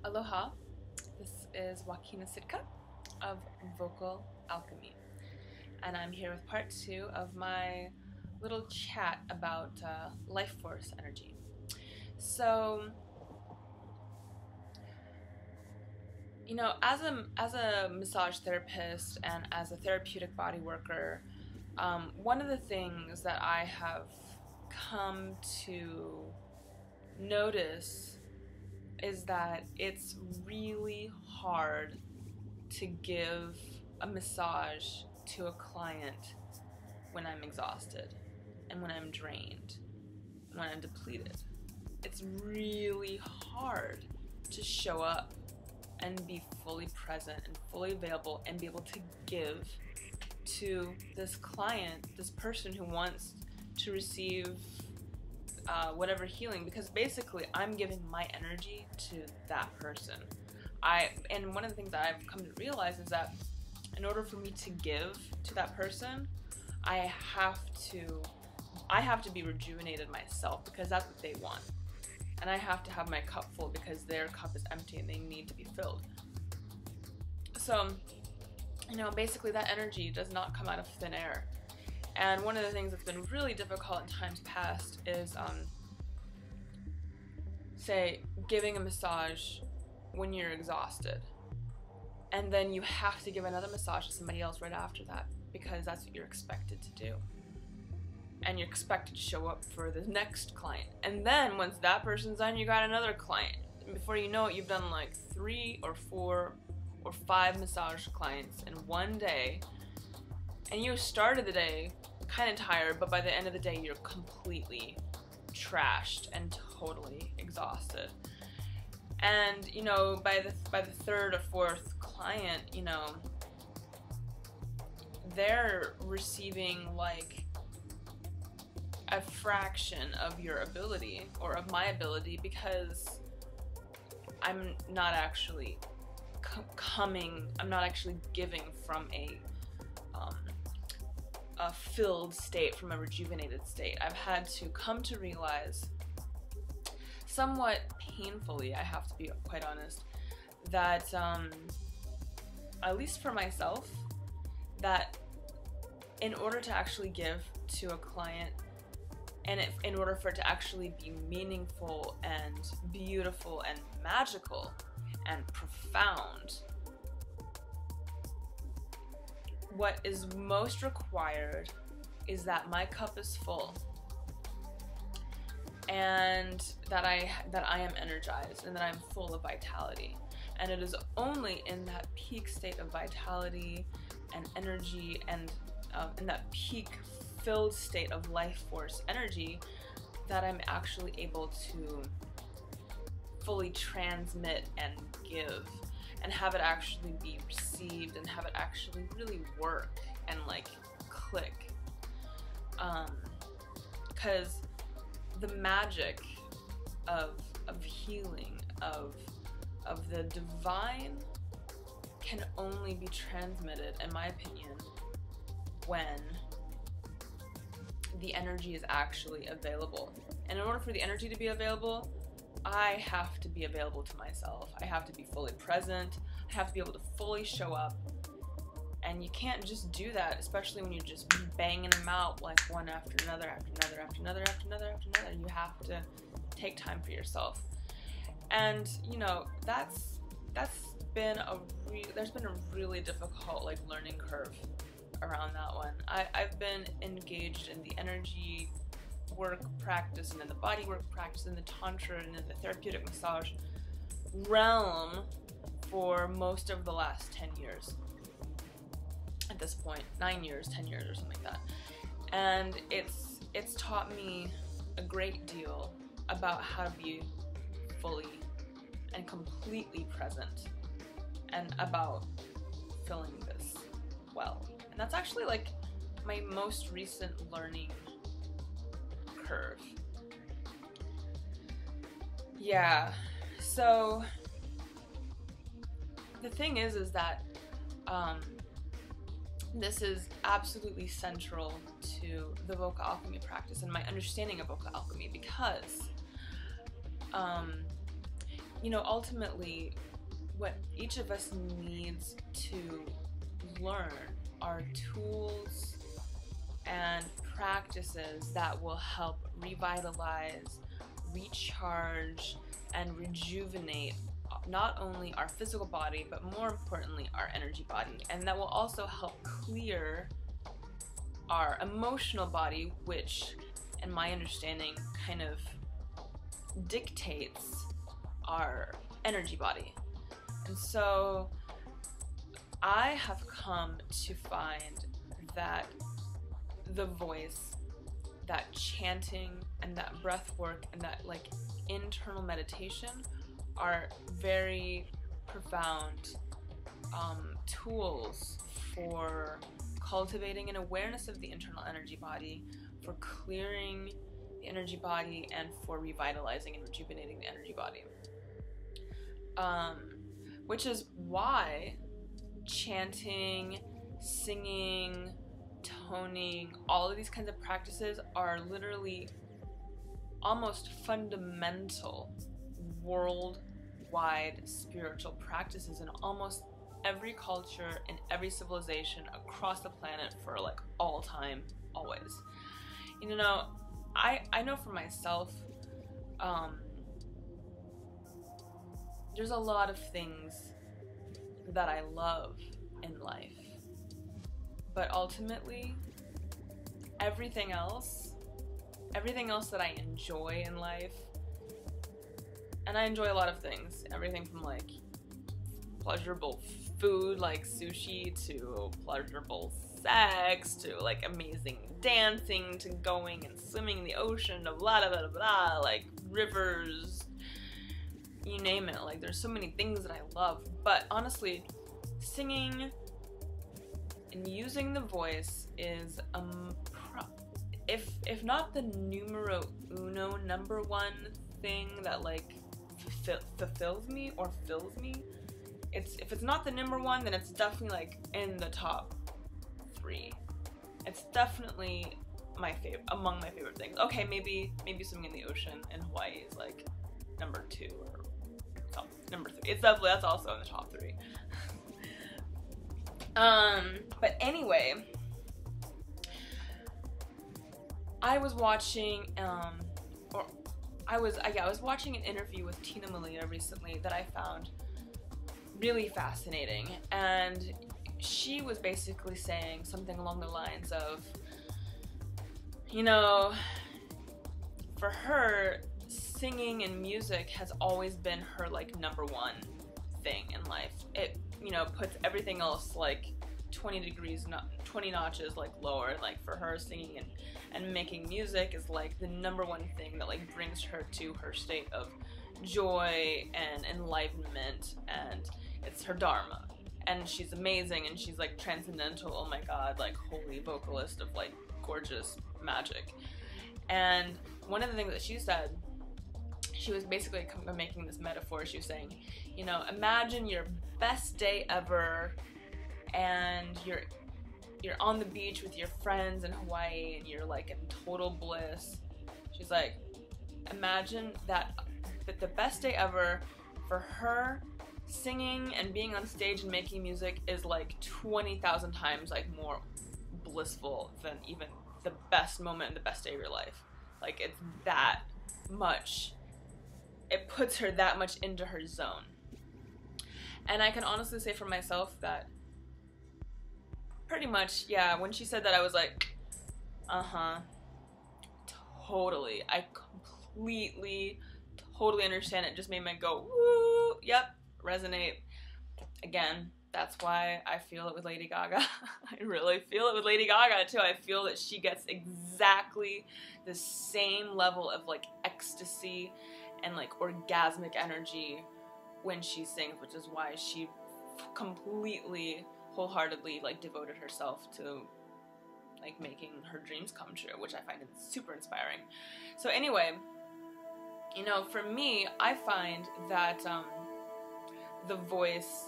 Aloha, this is Wahkeena Sitka of Vocal Alchemy, and I'm here with part 2 of my little chat about life force energy. So, you know, as a massage therapist and as a therapeutic body worker, one of the things that I have come to notice is that it's really hard to give a massage to a client when I'm exhausted and when I'm drained and when I'm depleted. It's really hard to show up and be fully present and fully available and be able to give to this client, this person who wants to receive whatever healing, because basically I'm giving my energy to that person. And one of the things that I've come to realize is that in order for me to give to that person, I have to be rejuvenated myself, because that's what they want. And I have to have my cup full because their cup is empty and they need to be filled. So, you know, basically that energy does not come out of thin air. And one of the things that's been really difficult in times past is, say, giving a massage when you're exhausted. And then you have to give another massage to somebody else right after that, because that's what you're expected to do. And you're expected to show up for the next client. And then once that person's done, you got another client. And before you know it, you've done like 3 or 4 or 5 massage clients in one day. And you started the day kind of tired, but by the end of the day, you're completely trashed and totally exhausted. And, you know, by the 3rd or 4th client, you know, they're receiving like a fraction of your ability, or of my ability, because I'm not actually I'm not actually giving from a filled state, from a rejuvenated state. I've had to come to realize, somewhat painfully, I have to be quite honest, that at least for myself, that in order to actually give to a client, and in order for it to actually be meaningful and beautiful and magical and profound, what is most required is that my cup is full, and that I am energized, and that I'm full of vitality. And it is only in that peak state of vitality and energy, and in that peak filled state of life force energy, that I'm actually able to fully transmit and give, and have it actually be received, and have it actually really work and like click. Because the magic of healing, of the divine, can only be transmitted, in my opinion, when the energy is actually available. And in order for the energy to be available, I have to be available to myself. I have to be fully present. I have to be able to fully show up. And you can't just do that, especially when you're just banging them out like one after another, after another, after another, after another, after another. You have to take time for yourself. And, you know, that's been there's been a really difficult like learning curve around that one. I've been engaged in the energy work practice, and in the body work practice, and the tantra, and in the therapeutic massage realm for most of the last 10 years. At this point, 9 years, 10 years, or something like that. And it's taught me a great deal about how to be fully and completely present, and about filling this well. And that's actually like my most recent learning curve. Yeah, so the thing is that this is absolutely central to the vocal alchemy practice and my understanding of vocal alchemy, because ultimately, what each of us needs to learn are tools and practices that will help revitalize, recharge, and rejuvenate not only our physical body, but more importantly, our energy body. And that will also help clear our emotional body, which, in my understanding, kind of dictates our energy body. And so I have come to find that the voice, that chanting, and that breath work, and that like internal meditation are very profound tools for cultivating an awareness of the internal energy body, for clearing the energy body, and for revitalizing and rejuvenating the energy body. Which is why chanting, singing, toning, all of these kinds of practices are literally almost fundamental worldwide spiritual practices in almost every culture and every civilization across the planet for like all time, always. I know for myself, there's a lot of things that I love in life, but ultimately everything else that I enjoy in life, and I enjoy a lot of things, everything from like pleasurable food like sushi to pleasurable sex to like amazing dancing to going and swimming in the ocean to blah blah blah blah, like rivers, you name it. Like there's so many things that I love, but honestly, singing and using the voice is if not the numero uno, number one thing that like fulfills me or fills me, if it's not the number one, then it's definitely like in the top 3. It's definitely among my favorite things. Okay, maybe swimming in the ocean in Hawaii is like number 2 or number 3. It's definitely, that's also in the top 3. But anyway, I was watching I was watching an interview with Tina Malia recently that I found really fascinating, and she was basically saying something along the lines of, for her, singing and music has always been her like number one thing in life. It puts everything else like 20 notches like lower. Like for her, singing and making music is like the number one thing that like brings her to her state of joy and enlightenment, and it's her dharma. And she's amazing, and she's like transcendental, oh my god, like holy vocalist of like gorgeous magic. And one of the things that she said, she was basically making this metaphor. She was saying, imagine your best day ever, and you're on the beach with your friends in Hawaii, and you're like in total bliss. She's like, imagine that the best day ever for her, singing and being on stage and making music is like 20,000 times like more blissful than even the best moment and the best day of your life. Like it's that much, it puts her that much into her zone. And I can honestly say for myself that pretty much, yeah, when she said that, I was like, totally. I totally understand. It just made me go, woo, yep, resonate. Again, that's why I feel it with Lady Gaga. I really feel it with Lady Gaga too. I feel that she gets exactly the same level of like ecstasy and like orgasmic energy when she sings, which is why she completely, wholeheartedly like devoted herself to like making her dreams come true, which I find super inspiring. So anyway, for me, I find that the voice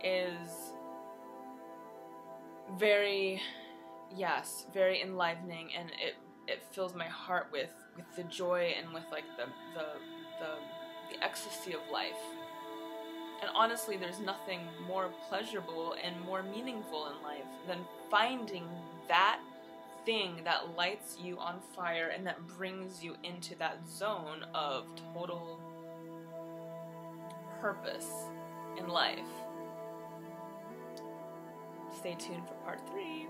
is very enlivening, and it fills my heart with the joy and with like the ecstasy of life. And honestly, there's nothing more pleasurable and more meaningful in life than finding that thing that lights you on fire and that brings you into that zone of total purpose in life. Stay tuned for part 3.